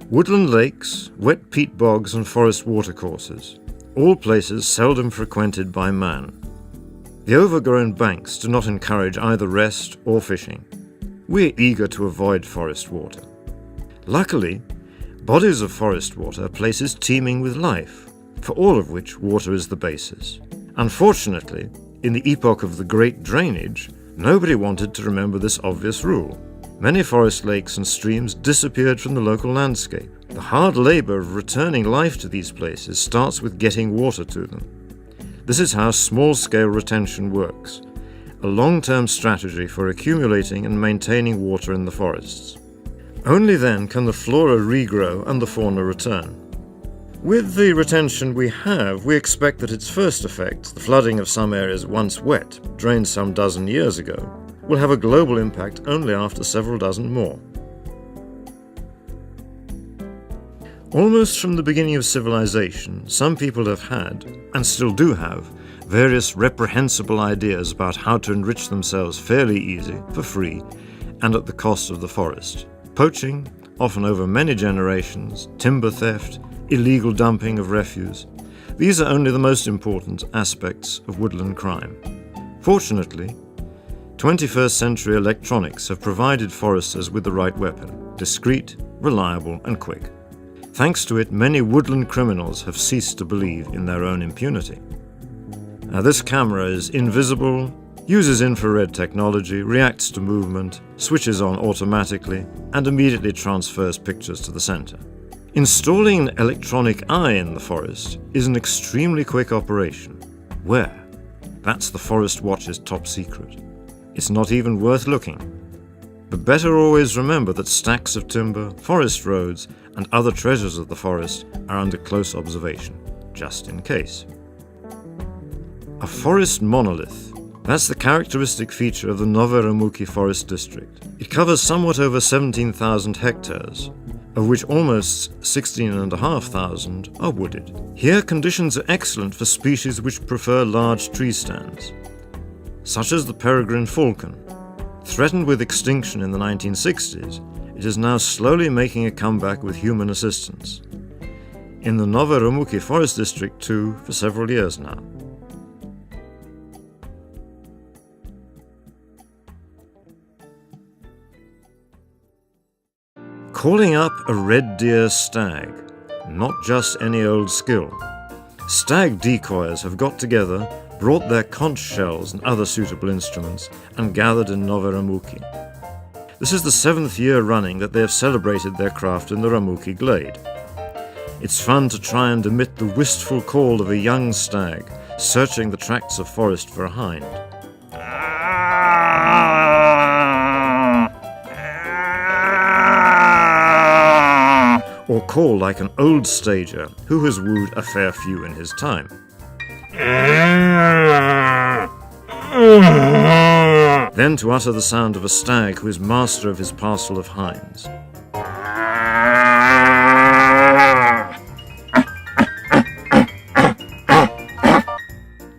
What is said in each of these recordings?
Woodland lakes, wet peat bogs and forest watercourses, all places seldom frequented by man. The overgrown banks do not encourage either rest or fishing. We're eager to avoid forest water. Luckily, bodies of forest water are places teeming with life, for all of which water is the basis. Unfortunately, in the epoch of the Great Drainage, nobody wanted to remember this obvious rule. Many forest lakes and streams disappeared from the local landscape. The hard labor of returning life to these places starts with getting water to them. This is how small-scale retention works, a long-term strategy for accumulating and maintaining water in the forests. Only then can the flora regrow and the fauna return. With the retention we have, we expect that its first effect, the flooding of some areas once wet, drained some dozen years ago, will have a global impact only after several dozen more. Almost from the beginning of civilization, some people have had, and still do have, various reprehensible ideas about how to enrich themselves fairly easy, for free, and at the cost of the forest. Poaching, often over many generations, timber theft, illegal dumping of refuse. These are only the most important aspects of woodland crime. Fortunately, 21st century electronics have provided foresters with the right weapon, discreet, reliable and quick. Thanks to it, many woodland criminals have ceased to believe in their own impunity. Now, this camera is invisible, uses infrared technology, reacts to movement, switches on automatically, and immediately transfers pictures to the center. Installing an electronic eye in the forest is an extremely quick operation. Where? That's the Forest Watch's top secret. It's not even worth looking. But better always remember that stacks of timber, forest roads, and other treasures of the forest are under close observation, just in case. A forest monolith. That's the characteristic feature of the Nowe Ramuki Forest District. It covers somewhat over 17,000 hectares, of which almost 16,500 are wooded. Here conditions are excellent for species which prefer large tree stands, such as the peregrine falcon. Threatened with extinction in the 1960s, it is now slowly making a comeback with human assistance. In the Nowe Ramuki Forest District too, for several years now. Calling up a red deer stag, not just any old skill. Stag decoyers have got together, brought their conch shells and other suitable instruments, and gathered in Nowe Ramuki. This is the 7th year running that they have celebrated their craft in the Ramuki glade. It's fun to try and emit the wistful call of a young stag, searching the tracts of forest for a hind. Or call like an old stager who has wooed a fair few in his time. Then to utter the sound of a stag who is master of his parcel of hinds.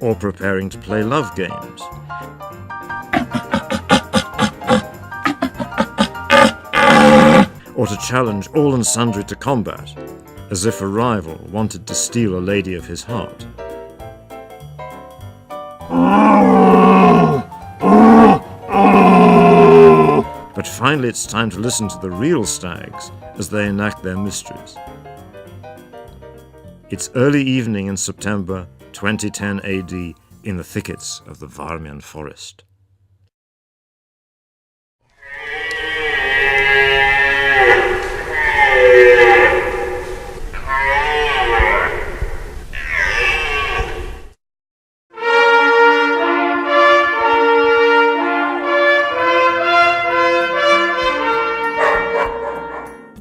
Or preparing to play love games. Or to challenge all and sundry to combat, as if a rival wanted to steal a lady of his heart. But finally it's time to listen to the real stags as they enact their mysteries. It's early evening in September 2010 AD in the thickets of the Varmien forest.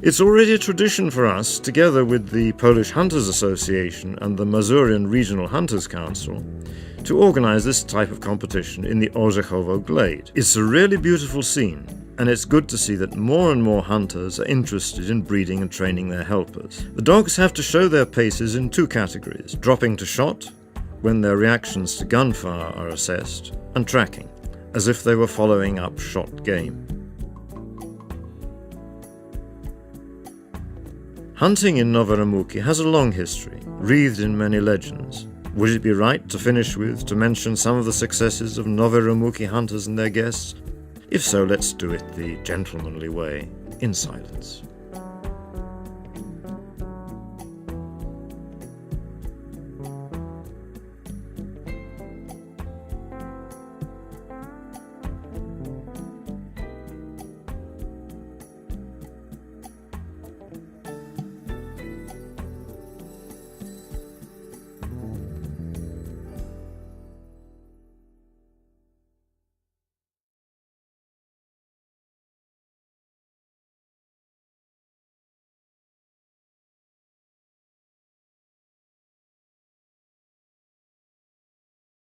It's already a tradition for us, together with the Polish Hunters Association and the Mazurian Regional Hunters Council, to organize this type of competition in the Orzechowo Glade. It's a really beautiful scene, and it's good to see that more and more hunters are interested in breeding and training their helpers. The dogs have to show their paces in 2 categories: dropping to shot, when their reactions to gunfire are assessed, and tracking, as if they were following up shot game. Hunting in Nowe Ramuki has a long history, wreathed in many legends. Would it be right to finish with to mention some of the successes of Nowe Ramuki hunters and their guests? If so, let's do it the gentlemanly way, in silence.